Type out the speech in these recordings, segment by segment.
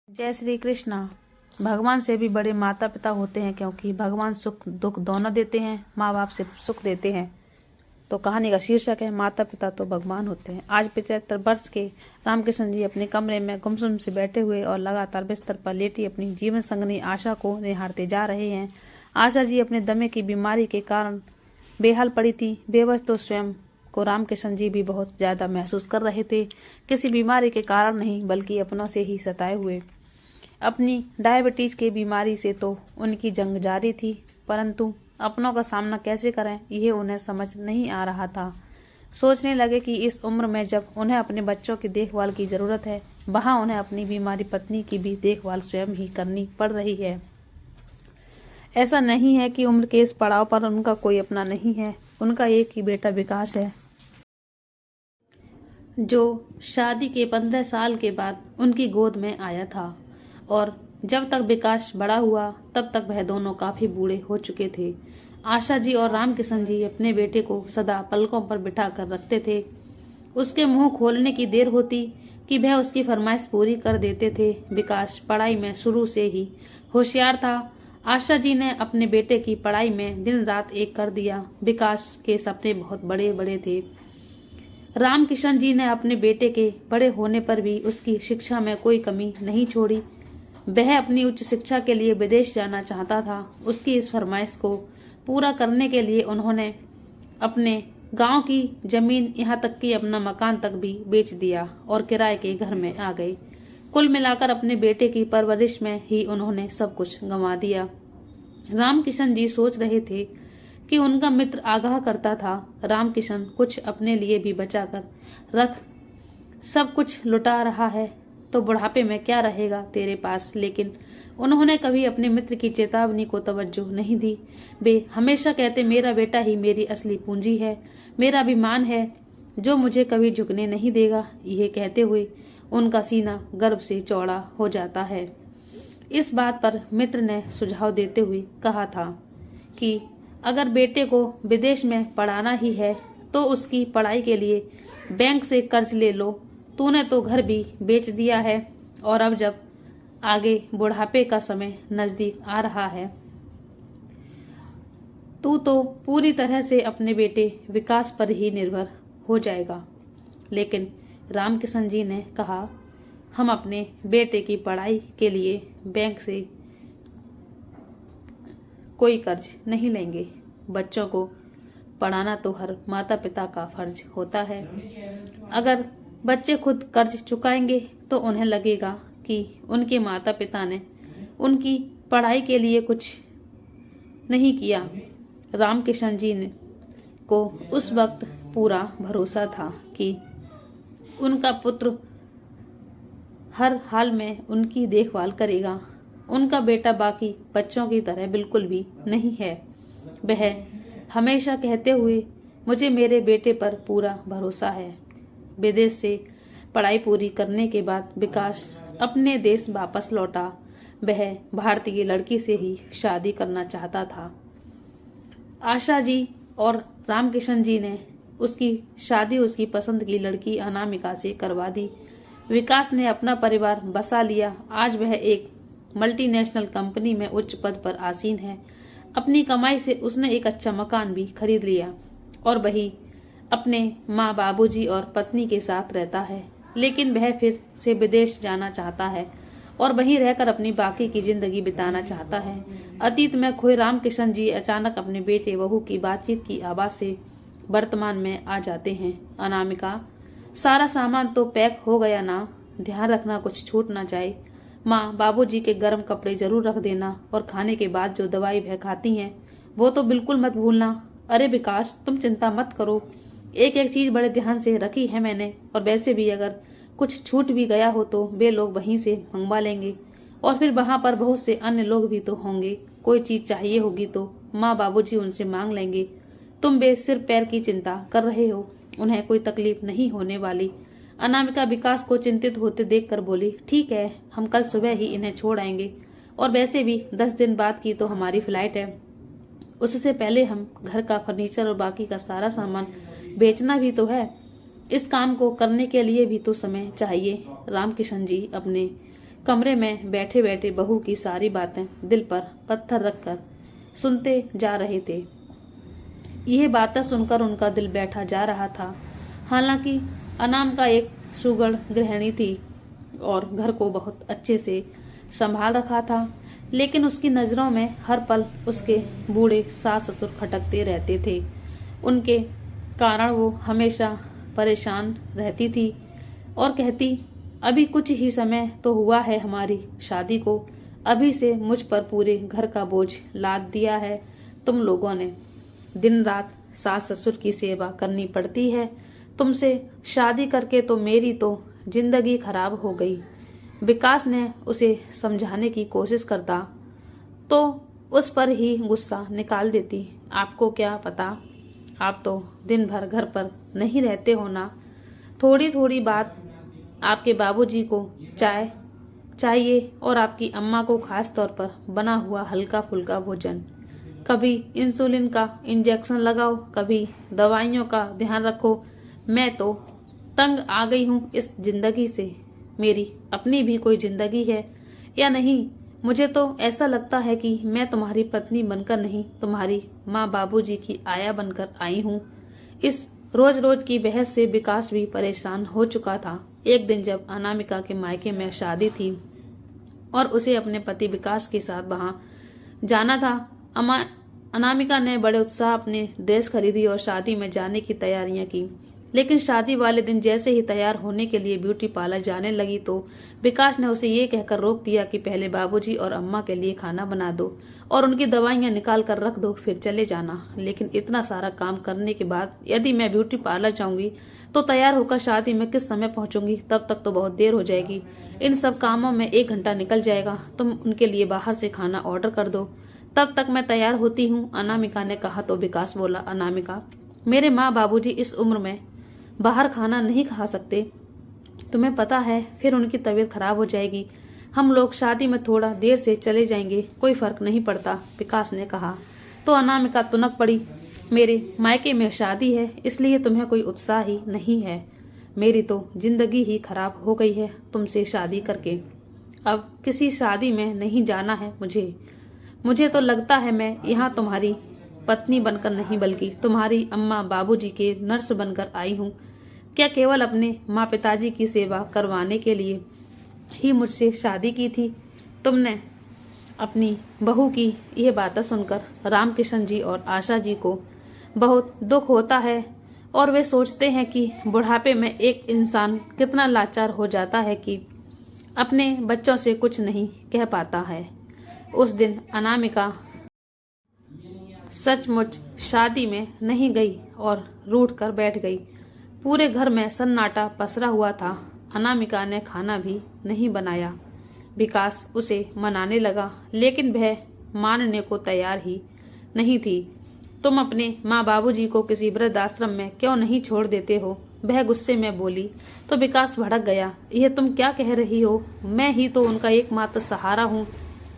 जय श्री कृष्णा। भगवान से भी बड़े माता पिता होते हैं, क्योंकि भगवान सुख दुख दोनों देते हैं, माँ बाप से सुख देते हैं। तो कहानी का शीर्षक है माता पिता तो भगवान होते हैं। आज 75 वर्ष के रामकिशन जी अपने कमरे में गुमसुम से बैठे हुए और लगातार बिस्तर पर लेटी अपनी जीवन संगनी आशा को निहारते जा रहे हैं। आशा जी अपने दमे की बीमारी के कारण बेहाल पड़ी थी। बेबस तो स्वयं को रामकिशन जी भी बहुत ज्यादा महसूस कर रहे थे, किसी बीमारी के कारण नहीं बल्कि अपनों से ही सताए हुए। अपनी डायबिटीज की बीमारी से तो उनकी जंग जारी थी, परंतु अपनों का सामना कैसे करें यह उन्हें समझ नहीं आ रहा था। सोचने लगे कि इस उम्र में जब उन्हें अपने बच्चों की देखभाल की जरूरत है, वहां उन्हें अपनी बीमारी पत्नी की भी देखभाल स्वयं ही करनी पड़ रही है। ऐसा नहीं है कि उम्र के इस पड़ाव पर उनका कोई अपना नहीं है। उनका एक ही बेटा विकास है, जो शादी के 15 साल के बाद उनकी गोद में आया था, और जब तक विकास बड़ा हुआ तब तक वह दोनों काफी बूढ़े हो चुके थे। आशा जी और रामकिशन जी अपने बेटे को सदा पलकों पर बिठा कर रखते थे। उसके मुंह खोलने की देर होती कि वह उसकी फरमाइश पूरी कर देते थे। विकास पढ़ाई में शुरू से ही होशियार था। आशा जी ने अपने बेटे की पढ़ाई में दिन रात एक कर दिया। विकास के सपने बहुत बड़े बड़े थे। रामकिशन जी ने अपने बेटे के बड़े होने पर भी उसकी शिक्षा में कोई कमी नहीं छोड़ी। वह अपनी उच्च शिक्षा के लिए विदेश जाना चाहता था। उसकी इस फरमाइश को पूरा करने के लिए उन्होंने अपने गांव की जमीन, यहाँ तक कि अपना मकान तक भी बेच दिया और किराए के घर में आ गए। कुल मिलाकर अपने बेटे की परवरिश में ही उन्होंने सब कुछ गंवा दिया। रामकिशन जी सोच रहे थे कि उनका मित्र आगाह करता था, रामकिशन कुछ अपने लिए भी बचा कर रख, सब कुछ लुटा रहा है तो बुढ़ापे में क्या रहेगा तेरे पास। लेकिन उन्होंने कभी अपने मित्र की चेतावनी को तवज्जो नहीं दी। वे हमेशा कहते, मेरा बेटा ही मेरी असली पूंजी है, मेरा अभिमान है, जो मुझे कभी झुकने नहीं देगा। यह कहते हुए उनका सीना गर्व से चौड़ा हो जाता है। इस बात पर मित्र ने सुझाव देते हुए कहा था कि अगर बेटे को विदेश में पढ़ाना ही है तो उसकी पढ़ाई के लिए बैंक से कर्ज ले लो। तूने तो घर भी बेच दिया है, और अब जब आगे बुढ़ापे का समय नजदीक आ रहा है, तू तो पूरी तरह से अपने बेटे विकास पर ही निर्भर हो जाएगा। लेकिन रामकिशन जी ने कहा, हम अपने बेटे की पढ़ाई के लिए बैंक से कोई कर्ज नहीं लेंगे। बच्चों को पढ़ाना तो हर माता पिता का फर्ज होता है। अगर बच्चे खुद कर्ज चुकाएंगे तो उन्हें लगेगा कि उनके माता पिता ने उनकी पढ़ाई के लिए कुछ नहीं किया। रामकिशन जी को उस वक्त पूरा भरोसा था कि उनका पुत्र हर हाल में उनकी देखभाल करेगा। उनका बेटा बाकी बच्चों की तरह बिल्कुल भी नहीं है। वह हमेशा कहते हुए, मुझे मेरे बेटे पर पूरा भरोसा है। विदेश से पढ़ाई पूरी करने के बाद विकास अपने देश वापस लौटा। वह भारतीय लड़की से ही शादी करना चाहता था। आशा जी और रामकिशन जी ने उसकी शादी उसकी पसंद की लड़की अनामिका से करवा दी। विकास ने अपना परिवार बसा लिया। आज वह एक मल्टीनेशनल कंपनी में उच्च पद पर आसीन है। अपनी कमाई से उसने एक अच्छा मकान भी खरीद लिया और वही अपने माँ बाबूजी और पत्नी के साथ रहता है। लेकिन वह फिर से विदेश जाना चाहता है और वहीं रहकर अपनी बाकी की जिंदगी बिताना चाहता है। अतीत में खोए रामकिशन जी अचानक अपने बेटे बहू की बातचीत की आवाज से वर्तमान में आ जाते हैं। अनामिका, सारा सामान तो पैक हो गया ना? ध्यान रखना कुछ छूट ना जाए। माँ बाबूजी के गर्म कपड़े जरूर रख देना, और खाने के बाद जो दवाई वह खाती हैं वो तो बिल्कुल मत भूलना। अरे विकास, तुम चिंता मत करो, एक एक चीज बड़े ध्यान से रखी है मैंने, और वैसे भी अगर कुछ छूट भी गया हो तो वे लोग वहीं से मंगवा लेंगे, और फिर वहां पर बहुत से अन्य लोग भी तो होंगे। कोई चीज चाहिए होगी तो माँ बाबूजी उनसे मांग लेंगे। तुम बे सिर पैर की चिंता कर रहे हो, उन्हें कोई तकलीफ नहीं होने वाली। अनामिका विकास को चिंतित होते देखकर बोली, ठीक है, हम कल सुबह ही इन्हें छोड़ आएंगे, और वैसे भी 10 दिन बाद की तो हमारी फ्लाइट है। उससे पहले हम घर का फर्नीचर और बाकी का सारा सामान बेचना भी तो है। इस काम को करने के लिए भी तो समय चाहिए। रामकिशन जी अपने कमरे में बैठे बैठे बहू की सारी बातें दिल पर पत्थर रखकर सुनते जा रहे थे। यह बातें सुनकर उनका दिल बैठा जा रहा था। हालांकि अनामिका एक सुगढ़ गृहिणी थी और घर को बहुत अच्छे से संभाल रखा था, लेकिन उसकी नजरों में हर पल उसके बूढ़े सास ससुर खटकते रहते थे। उनके कारण वो हमेशा परेशान रहती थी और कहती, अभी कुछ ही समय तो हुआ है हमारी शादी को, अभी से मुझ पर पूरे घर का बोझ लाद दिया है तुम लोगों ने। दिन रात सास ससुर की सेवा करनी पड़ती है। तुमसे शादी करके तो मेरी तो जिंदगी खराब हो गई। विकास ने उसे समझाने की कोशिश करता तो उस पर ही गुस्सा निकाल देती। आपको क्या पता, आप तो दिन भर घर पर नहीं रहते हो ना। थोड़ी थोड़ी बात आपके बाबूजी को चाय चाहिए और आपकी अम्मा को खास तौर पर बना हुआ हल्का फुल्का भोजन। कभी इंसुलिन का इंजेक्शन लगाओ, कभी दवाइयों का ध्यान रखो। मैं तो तंग आ गई हूँ इस जिंदगी से। मेरी अपनी भी कोई जिंदगी है या नहीं? मुझे तो ऐसा लगता है कि मैं तुम्हारी पत्नी बनकर नहीं, तुम्हारी माँ बाबूजी की आया बनकर आई हूँ। इस रोज रोज की बहस से विकास भी परेशान हो चुका था। एक दिन जब अनामिका के मायके में शादी थी और उसे अपने पति विकास के साथ वहां जाना था, अनामिका ने बड़े उत्साह अपने ड्रेस खरीदी और शादी में जाने की तैयारियां की। लेकिन शादी वाले दिन जैसे ही तैयार होने के लिए ब्यूटी पार्लर जाने लगी तो विकास ने उसे ये कहकर रोक दिया कि पहले बाबूजी और अम्मा के लिए खाना बना दो और उनकी दवाइयां निकाल कर रख दो, फिर चले जाना। लेकिन इतना सारा काम करने के बाद यदि मैं ब्यूटी पार्लर जाऊंगी तो तैयार होकर शादी में किस समय पहुंचूंगी? तब तक तो बहुत देर हो जाएगी। इन सब कामों में 1 घंटा निकल जाएगा। तुम उनके लिए बाहर से खाना ऑर्डर कर दो, तब तक मैं तैयार होती हूँ, अनामिका ने कहा। तो विकास बोला, अनामिका, मेरे माँ बाबूजी इस उम्र में बाहर खाना नहीं खा सकते, तुम्हें पता है फिर उनकी तबीयत खराब हो जाएगी। हम लोग शादी में थोड़ा देर से चले जाएंगे, कोई फर्क नहीं पड़ता, विकास ने कहा। तो अनामिका तुनक पड़ी, मेरे मायके में शादी है इसलिए तुम्हें कोई उत्साह ही नहीं है। मेरी तो जिंदगी ही खराब हो गई है तुमसे शादी करके। अब किसी शादी में नहीं जाना है मुझे तो लगता है मैं यहाँ तुम्हारी पत्नी बनकर नहीं बल्कि तुम्हारी अम्मा बाबूजी के नर्स बनकर आई हूँ। क्या केवल अपने माँ पिताजी की सेवा करवाने के लिए ही मुझसे शादी की थी तुमने? अपनी बहू की यह बातें सुनकर रामकिशन जी और आशा जी को बहुत दुख होता है और वे सोचते हैं कि बुढ़ापे में एक इंसान कितना लाचार हो जाता है कि अपने बच्चों से कुछ नहीं कह पाता है। उस दिन अनामिका सचमुच शादी में नहीं गई और रूठ कर बैठ गई। पूरे घर में सन्नाटा पसरा हुआ था। अनामिका ने खाना भी नहीं बनाया। विकास उसे मनाने लगा लेकिन वह मानने को तैयार ही नहीं थी। तुम अपने माँ बाबूजी को किसी वृद्धाश्रम में क्यों नहीं छोड़ देते हो? वह गुस्से में बोली। तो विकास भड़क गया, यह तुम क्या कह रही हो? मैं ही तो उनका एकमात्र सहारा हूँ।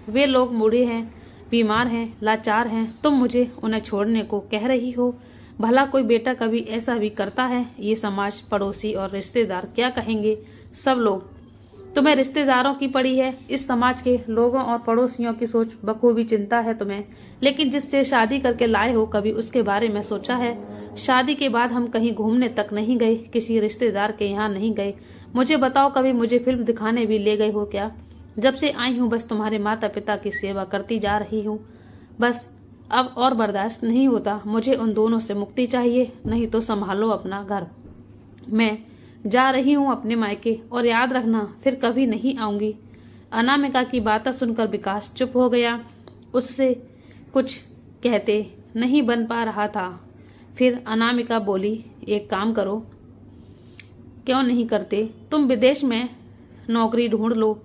वे लोग बूढ़े हैं, बीमार हैं, लाचार हैं, तुम मुझे उन्हें छोड़ने को कह रही हो? भला कोई बेटा कभी ऐसा भी करता है? ये समाज, पड़ोसी और रिश्तेदार क्या कहेंगे? सब लोग तुम्हें रिश्तेदारों की पड़ी है। इस समाज के लोगों और पड़ोसियों की सोच बखूबी चिंता है तुम्हें, लेकिन जिससे शादी करके लाए हो कभी उसके बारे में सोचा है? शादी के बाद हम कहीं घूमने तक नहीं गए, किसी रिश्तेदार के यहाँ नहीं गए। मुझे बताओ, कभी मुझे फिल्म दिखाने भी ले गए हो क्या? जब से आई हूँ बस तुम्हारे माता पिता की सेवा करती जा रही हूँ। बस अब और बर्दाश्त नहीं होता। मुझे उन दोनों से मुक्ति चाहिए, नहीं तो संभालो अपना घर। मैं जा रही हूँ अपने मायके और याद रखना फिर कभी नहीं आऊंगी। अनामिका की बातें सुनकर विकास चुप हो गया। उससे कुछ कहते नहीं बन पा रहा था। फिर अनामिका बोली, एक काम करो, क्यों नहीं करते? तुम विदेश में नौकरी ढूंढ लो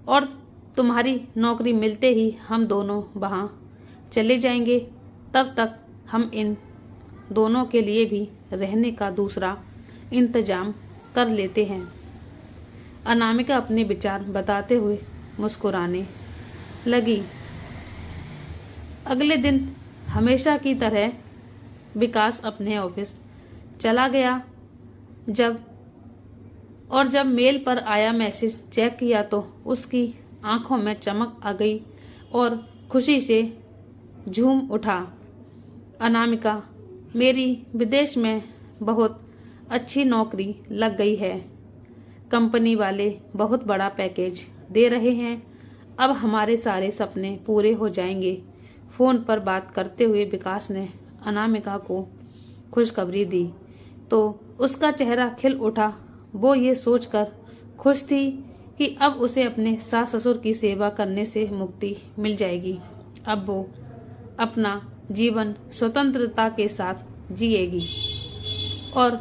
और तुम्हारी नौकरी मिलते ही हम दोनों वहां चले जाएंगे। तब तक हम इन दोनों के लिए भी रहने का दूसरा इंतजाम कर लेते हैं। अनामिका अपने विचार बताते हुए मुस्कुराने लगी। अगले दिन हमेशा की तरह विकास अपने ऑफिस चला गया। जब और जब मेल पर आया मैसेज चेक किया तो उसकी आंखों में चमक आ गई और खुशी से झूम उठा। अनामिका, मेरी विदेश में बहुत अच्छी नौकरी लग गई है। कंपनी वाले बहुत बड़ा पैकेज दे रहे हैं। अब हमारे सारे सपने पूरे हो जाएंगे। फोन पर बात करते हुए विकास ने अनामिका को खुशखबरी दी तो उसका चेहरा खिल उठा। वो ये सोचकर खुश थी कि अब उसे अपने सास ससुर की सेवा करने से मुक्ति मिल जाएगी। अब वो अपना जीवन स्वतंत्रता के साथ जिएगी और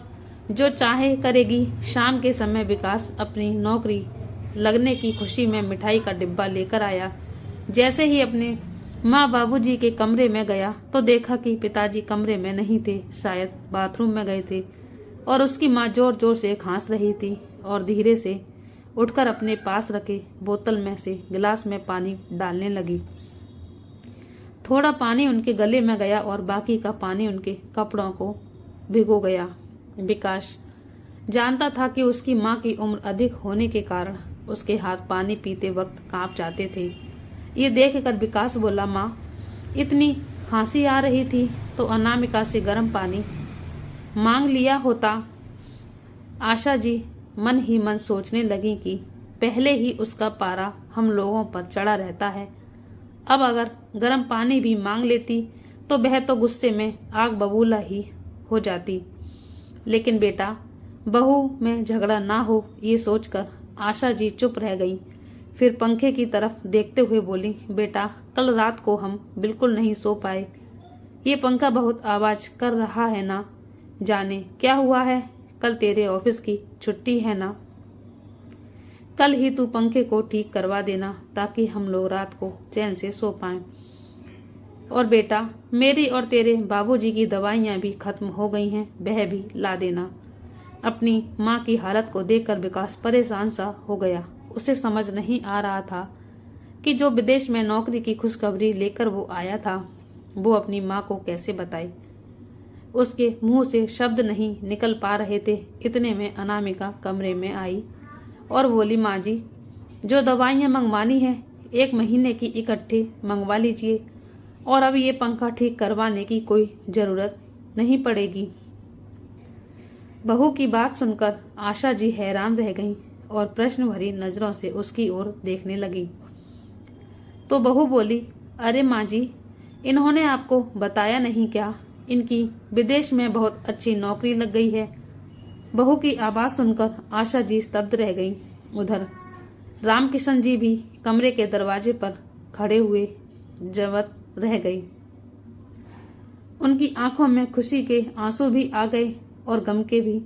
जो चाहे करेगी। शाम के समय विकास अपनी नौकरी लगने की खुशी में मिठाई का डिब्बा लेकर आया। जैसे ही अपने माँ बाबूजी के कमरे में गया तो देखा कि पिताजी कमरे में नहीं थे, शायद बाथरूम में गए थे और उसकी माँ जोर जोर से खांस रही थी और धीरे से उठकर अपने पास रखे बोतल में से गिलास में पानी डालने लगी। थोड़ा पानी उनके गले में गया और बाकी का पानी उनके कपड़ों को भिगो गया। विकास जानता था कि उसकी माँ की उम्र अधिक होने के कारण उसके हाथ पानी पीते वक्त कांप जाते थे। ये देखकर विकास बोला, माँ, इतनी खांसी आ रही थी तो अनामिका से गर्म पानी मांग लिया होता। आशा जी मन ही मन सोचने लगी कि पहले ही उसका पारा हम लोगों पर चढ़ा रहता है, अब अगर गर्म पानी भी मांग लेती तो वह तो गुस्से में आग बबूला ही हो जाती। लेकिन बेटा, बहू में झगड़ा ना हो, ये सोचकर आशा जी चुप रह गई। फिर पंखे की तरफ देखते हुए बोली, बेटा, कल रात को हम बिल्कुल नहीं सो पाए। ये पंखा बहुत आवाज कर रहा है ना, जाने क्या हुआ है। कल तेरे ऑफिस की छुट्टी है ना, कल ही तू पंखे को ठीक करवा देना ताकि हम लोग रात को चैन से सो पाएं। और बेटा, मेरी और तेरे बाबूजी की दवाइयां भी खत्म हो गई हैं, वह भी ला देना। अपनी माँ की हालत को देखकर विकास परेशान सा हो गया। उसे समझ नहीं आ रहा था कि जो विदेश में नौकरी की खुशखबरी लेकर वो आया था वो अपनी माँ को कैसे बताए। उसके मुंह से शब्द नहीं निकल पा रहे थे। इतने में अनामिका कमरे में आई और बोली, माँ जी, जो दवाइयाँ मंगवानी है 1 महीने की इकट्ठे मंगवा लीजिए और अब ये पंखा ठीक करवाने की कोई जरूरत नहीं पड़ेगी। बहू की बात सुनकर आशा जी हैरान रह गईं और प्रश्न भरी नजरों से उसकी ओर देखने लगी। तो बहू बोली, अरे माँ जी, इन्होंने आपको बताया नहीं क्या, इनकी विदेश में बहुत अच्छी नौकरी लग गई है। बहू की आवाज सुनकर आशा जी स्तब्ध रह गईं। उधर रामकिशन जी भी कमरे के दरवाजे पर खड़े हुए जवत रह गई। उनकी आंखों में खुशी के आंसू भी आ गए और गम के भी।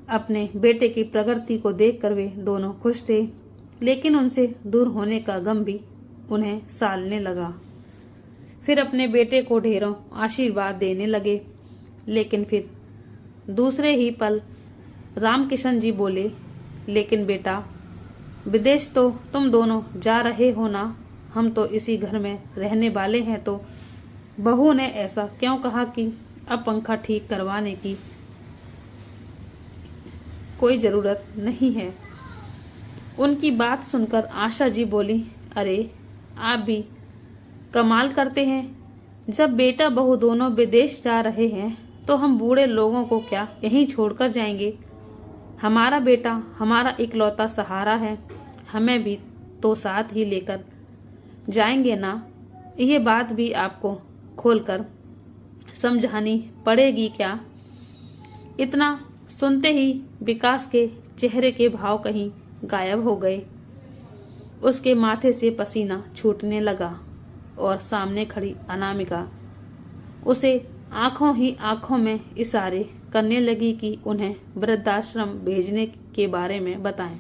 अपने बेटे की प्रगति को देखकर वे दोनों खुश थे, लेकिन उनसे दूर होने का गम भी उन्हें सालने लगा। फिर अपने बेटे को ढेरों आशीर्वाद देने लगे। लेकिन फिर दूसरे ही पल रामकिशन जी बोले, लेकिन बेटा, विदेश तो तुम दोनों जा रहे हो ना, हम तो इसी घर में रहने वाले हैं। तो बहू ने ऐसा क्यों कहा कि अब पंखा ठीक करवाने की कोई जरूरत नहीं है। उनकी बात सुनकर आशा जी बोली, अरे आप भी कमाल करते हैं। जब बेटा बहू दोनों विदेश जा रहे हैं तो हम बूढ़े लोगों को क्या यहीं छोड़कर जाएंगे। हमारा बेटा हमारा इकलौता सहारा है, हमें भी तो साथ ही लेकर जाएंगे ना। ये बात भी आपको खोलकर समझानी पड़ेगी क्या। इतना सुनते ही विकास के चेहरे के भाव कहीं गायब हो गए। उसके माथे से पसीना छूटने लगा और सामने खड़ी अनामिका उसे आंखों ही आंखों में इशारे करने लगी कि उन्हें वृद्धाश्रम भेजने के बारे में बताएं।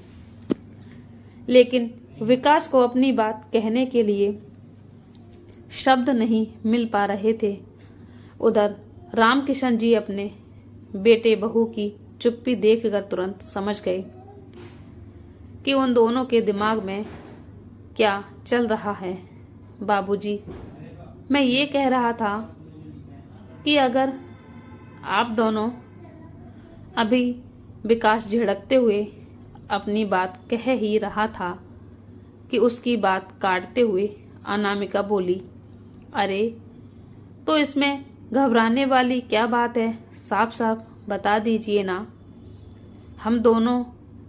लेकिन विकास को अपनी बात कहने के लिए शब्द नहीं मिल पा रहे थे। उधर रामकिशन जी अपने बेटे बहू की चुप्पी देखकर तुरंत समझ गए कि उन दोनों के दिमाग में क्या चल रहा है। बाबूजी, मैं ये कह रहा था कि अगर आप दोनों अभी विकास झिड़कते हुए अपनी बात कह ही रहा था कि उसकी बात काटते हुए अनामिका बोली, अरे तो इसमें घबराने वाली क्या बात है, साफ साफ बता दीजिए ना।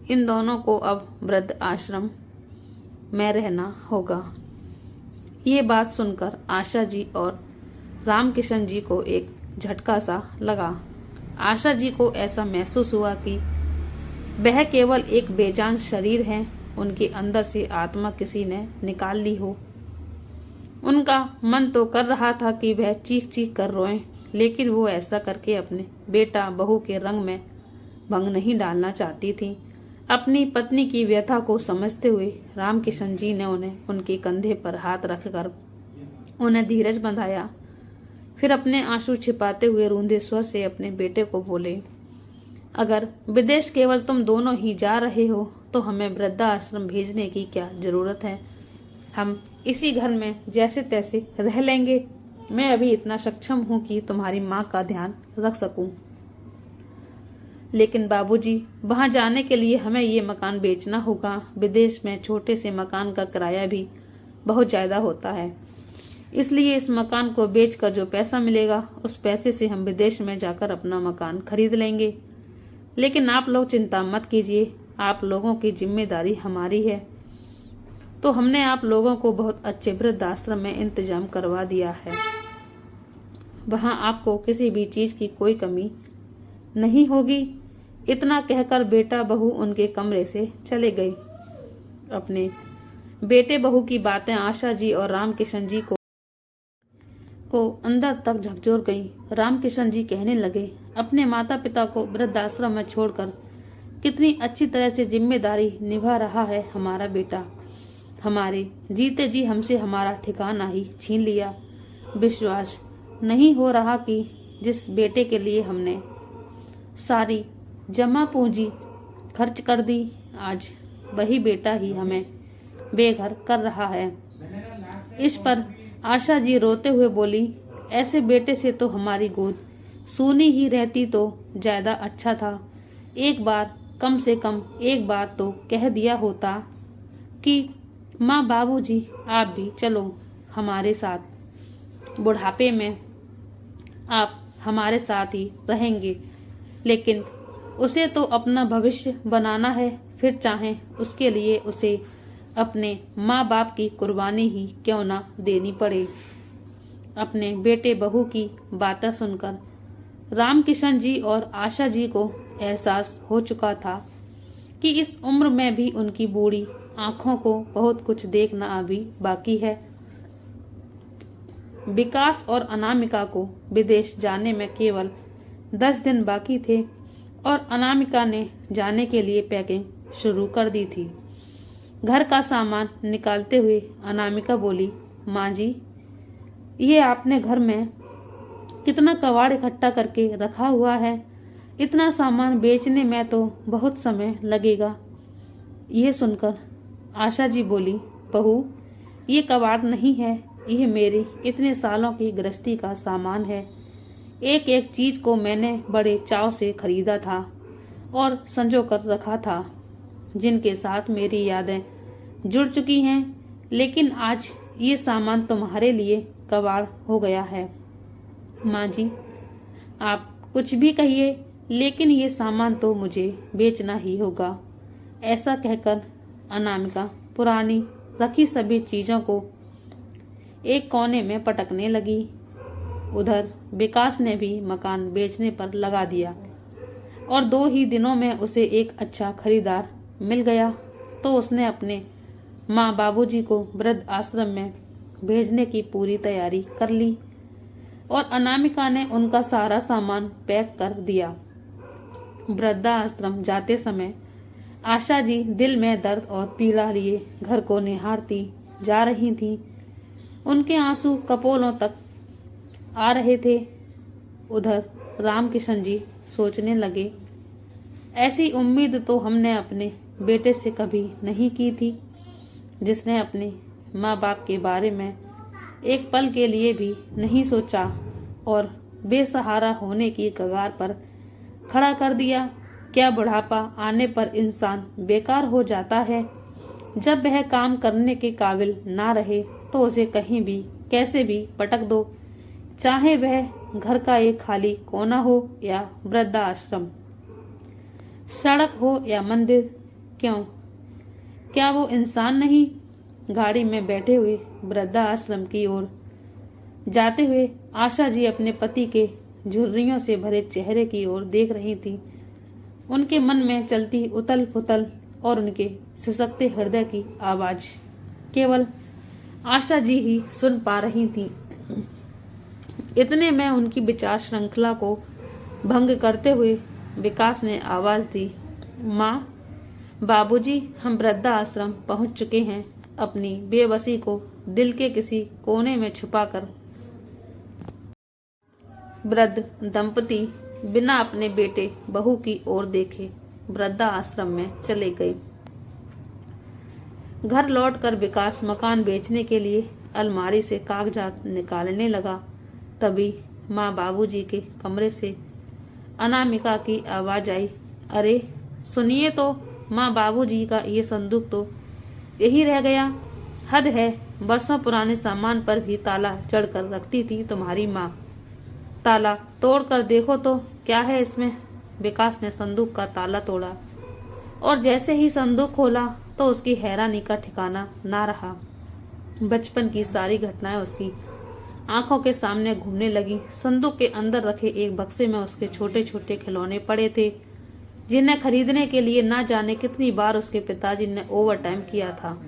इन दोनों को अब वृद्ध आश्रम में रहना होगा। ये बात सुनकर आशा जी और रामकिशन जी को एक झटका सा लगा। आशा जी को ऐसा महसूस हुआ कि वह केवल एक बेजान शरीर है, उनके अंदर से आत्मा किसी ने निकाल ली हो। उनका मन तो कर रहा था कि वह चीख चीख कर रोएं, लेकिन वो ऐसा करके अपने बेटा बहू के रंग में भंग नहीं डालना चाहती थी। अपनी पत्नी की व्यथा को समझते हुए रामकिशन जी ने उन्हें उनके कंधे पर हाथ रखकर उन्हें धीरज बंधाया। फिर अपने आंसू छिपाते हुए रूंधे स्वर से अपने बेटे को बोले, अगर विदेश केवल तुम दोनों ही जा रहे हो तो हमें वृद्धाश्रम भेजने की क्या जरूरत है। हम इसी घर में जैसे तैसे रह लेंगे। मैं अभी इतना सक्षम हूँ कि तुम्हारी माँ का ध्यान रख सकूं। लेकिन बाबूजी, वहां जाने के लिए हमें ये मकान बेचना होगा। विदेश में छोटे से मकान का किराया भी बहुत ज्यादा होता है, इसलिए इस मकान को बेचकर जो पैसा मिलेगा उस पैसे से हम विदेश में जाकर अपना मकान खरीद लेंगे। लेकिन आप लोग चिंता मत कीजिए, आप लोगों की जिम्मेदारी हमारी है। तो हमने आप लोगों को बहुत अच्छे वृद्धाश्रम में इंतजाम करवा दिया है। वहां आपको किसी भी चीज की कोई कमी नहीं होगी। इतना कहकर बेटा बहू उनके कमरे से चले गए। अपने बेटे बहू की बातें आशा जी और रामकिशन जी को अंदर तक झकझोर गई। रामकिशन जी कहने लगे, अपने माता पिता को वृद्धाश्रम में छोड़कर कितनी अच्छी तरह से जिम्मेदारी निभा रहा है हमारा बेटा। हमारे जीते जी हमसे हमारा ठिकाना ही छीन लिया। विश्वास नहीं हो रहा कि जिस बेटे के लिए हमने सारी जमा पूंजी खर्च कर दी, आज वही बेटा ही हमें बेघर कर रहा है। इस पर आशा जी रोते हुए बोली, ऐसे बेटे से तो हमारी गोद सूनी ही रहती तो ज्यादा अच्छा था। एक बार, कम से कम एक बार तो कह दिया होता कि माँ बाबूजी आप भी चलो हमारे साथ, बुढ़ापे में आप हमारे साथ ही रहेंगे। लेकिन उसे तो अपना भविष्य बनाना है, फिर चाहे उसके लिए उसे अपने माँ बाप की कुर्बानी ही क्यों ना देनी पड़े। अपने बेटे बहू की बातें सुनकर रामकिशन जी और आशा जी को एहसास हो चुका था कि इस उम्र में भी उनकी बूढ़ी आंखों को बहुत कुछ देखना अभी बाकी है। विकास और अनामिका को विदेश जाने में केवल 10 दिन बाकी थे और अनामिका ने जाने के लिए पैकिंग शुरू कर दी थी। घर का सामान निकालते हुए अनामिका बोली, माँ जी, ये आपने घर में कितना कबाड़ इकट्ठा करके रखा हुआ है। इतना सामान बेचने में तो बहुत समय लगेगा। ये सुनकर आशा जी बोली, बहू, ये कबाड़ नहीं है, ये मेरी इतने सालों की गृहस्थी का सामान है। एक एक चीज को मैंने बड़े चाव से खरीदा था और संजो कर रखा था, जिनके साथ मेरी यादें जुड़ चुकी हैं। लेकिन आज ये सामान तुम्हारे लिए कबाड़ हो गया है। माँ जी, आप कुछ भी कहिए, लेकिन ये सामान तो मुझे बेचना ही होगा। ऐसा कहकर अनामिका पुरानी रखी सभी चीजों को एक कोने में पटकने लगी। उधर विकास ने भी मकान बेचने पर लगा दिया और 2 ही दिनों में उसे एक अच्छा खरीदार मिल गया। तो उसने अपने माँ बाबूजी को वृद्ध आश्रम में भेजने की पूरी तैयारी कर ली और अनामिका ने उनका सारा सामान पैक कर दिया। वृद्धाश्रम जाते समय आशा जी दिल में दर्द और पीड़ा लिए घर को निहारती जा रही थी। उनके आंसू कपोलों तक आ रहे थे। उधर रामकिशन जी सोचने लगे, ऐसी उम्मीद तो हमने अपने बेटे से कभी नहीं की थी, जिसने अपने माँ बाप के बारे में एक पल के लिए भी नहीं सोचा और बेसहारा होने की कगार पर खड़ा कर दिया। क्या बुढ़ापा आने पर इंसान बेकार हो जाता है? जब वह काम करने के काबिल ना रहे तो उसे कहीं भी कैसे भी पटक दो, चाहे वह घर का एक खाली कोना हो या वृद्धाश्रम, सड़क हो या मंदिर। क्यों, क्या वो इंसान नहीं? गाड़ी में बैठे हुए वृद्धाश्रम की ओर जाते हुए आशा जी अपने पति के झुर्रियों से भरे चेहरे की ओर देख रही थी। उनके मन में चलती उथल पुथल और उनके सिसकते हृदय की आवाज केवल आशा जी ही सुन पा रही थी। इतने में उनकी विचार श्रृंखला को भंग करते हुए विकास ने आवाज दी, माँ, बाबूजी, हम वृद्धा आश्रम पहुंच चुके हैं। अपनी बेबसी को दिल के किसी कोने में छुपाकर वृद्ध दंपति बिना अपने बेटे बहू की ओर देखे वृद्धा आश्रम में चले गए। घर लौटकर विकास मकान बेचने के लिए अलमारी से कागजात निकालने लगा। तभी माँ बाबूजी के कमरे से अनामिका की आवाज आई, अरे सुनिए तो माँ, बाबूजी का ये संदूक तो यही रह गया। हद है, बरसों पुराने सामान पर भी ताला चढ़कर रखती थी तुम्हारी माँ। ताला तोड़ कर देखो तो क्या है इसमें। विकास ने संदूक का ताला तोड़ा और जैसे ही संदूक खोला तो उसकी हैरानी का ठिकाना ना रहा। बचपन की सारी घटनाएं उसकी आंखों के सामने घूमने लगी। संदूक के अंदर रखे एक बक्से में उसके छोटे छोटे खिलौने पड़े थे, जिन्हें खरीदने के लिए ना जाने कितनी बार उसके पिताजी ने ओवर टाइम किया था।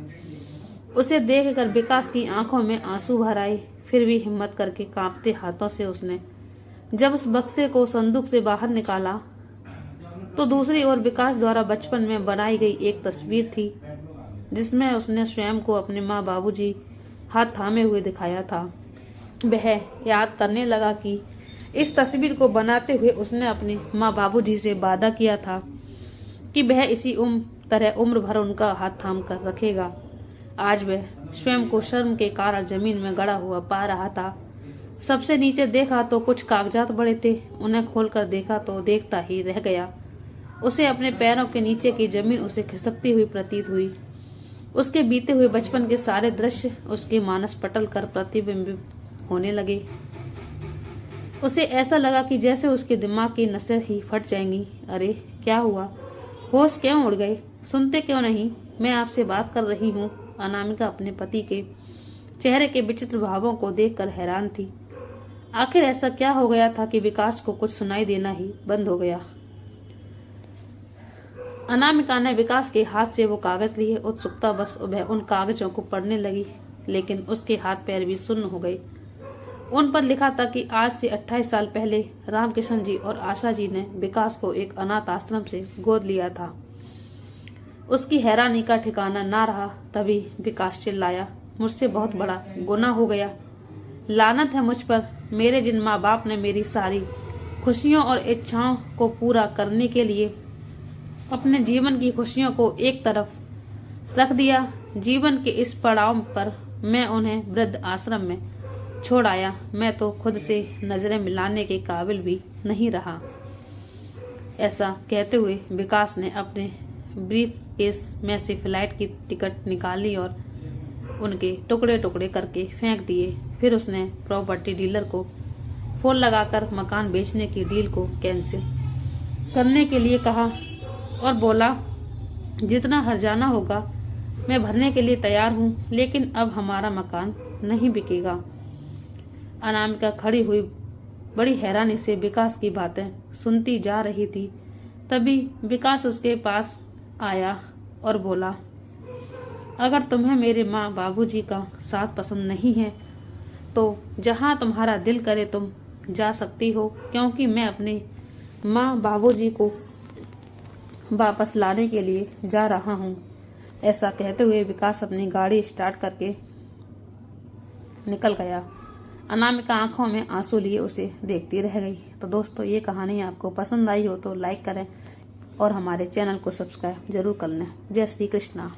उसे देखकर विकास की आंखों में आंसू भर आए। फिर भी हिम्मत करके कांपते हाथों से उसने जब उस बक्से को संदूक से बाहर निकाला तो दूसरी ओर विकास द्वारा बचपन में बनाई गई एक तस्वीर थी, जिसमें उसने स्वयं को अपने माँ बाबूजी हाथ थामे हुए दिखाया था। वह याद करने लगा कि इस तस्वीर को बनाते हुए उसने अपने माँ बाबूजी से वादा किया था कि वह इसी तरह उम्र भर उनका हाथ थाम कर रखेगा। आज वह स्वयं को शर्म के कारण जमीन में गड़ा हुआ पा रहा था। सबसे नीचे देखा तो कुछ कागजात पड़े थे। उन्हें खोलकर देखा तो देखता ही रह गया। उसे अपने पैरों के नीचे की जमीन उसे खिसकती हुई प्रतीत हुई। उसके बीते हुए बचपन के सारे दृश्य उसके मानस पटल कर प्रतिबिंबित होने लगे। उसे ऐसा लगा कि जैसे उसके दिमाग की नसें ही फट जाएंगी। अरे क्या हुआ? होश क्यों उड़ गए? सुनते क्यों नहीं? मैं आपसे बात कर रही हूँ। अनामिका अपने पति के चेहरे के विचित्र भावों को देखकर हैरान थी। आखिर ऐसा क्या हो गया था कि विकास को कुछ सुनाई देना ही बंद हो गया। अनामिका ने विकास के हाथ से वो कागज लिए। उत्सुकता बस वह उन कागजों को पढ़ने लगी, लेकिन उसके हाथ पैर भी सुन्न हो गए। उन पर लिखा था कि आज से 28 साल पहले रामकिशन जी और आशा जी ने विकास को एक अनाथ आश्रम से गोद लिया था। उसकी हैरानी का ठिकाना ना रहा। तभी विकास चिल्लाया, मुझसे बहुत बड़ा गुनाह हो गया। लानत है मुझ पर। मेरे जिन माँ बाप ने मेरी सारी खुशियों और इच्छाओं को पूरा करने के लिए अपने जीवन की खुशियों को एक तरफ रख दिया, जीवन के इस पड़ाव पर मैं उन्हें वृद्ध आश्रम में छोड़ आया। मैं तो खुद से नजरें मिलाने के काबिल भी नहीं रहा। ऐसा कहते हुए विकास ने अपने ब्रीफ केस में से फ्लाइट की टिकट निकाली और उनके टुकड़े टुकड़े करके फेंक दिए। फिर उसने प्रॉपर्टी डीलर को फोन लगाकर मकान बेचने की डील को कैंसिल करने के लिए कहा और बोला, जितना हर्जाना होगा मैं भरने के लिए तैयार हूँ, लेकिन अब हमारा मकान नहीं बिकेगा। अनामिका खड़ी हुई बड़ी हैरानी से विकास की बातें सुनती जा रही थी। तभी विकास उसके पास आया और बोला, अगर तुम्हें मेरे माँ बाबूजी का साथ पसंद नहीं है तो जहाँ तुम्हारा दिल करे तुम जा सकती हो, क्योंकि मैं अपने माँ बाबूजी को वापस लाने के लिए जा रहा हूँ। ऐसा कहते हुए विकास अपनी गाड़ी स्टार्ट करके निकल गया। अनामिका आंखों में आंसू लिए उसे देखती रह गई। तो दोस्तों, ये कहानी आपको पसंद आई हो तो लाइक करें और हमारे चैनल को सब्सक्राइब जरूर कर लें। जय श्री कृष्णा।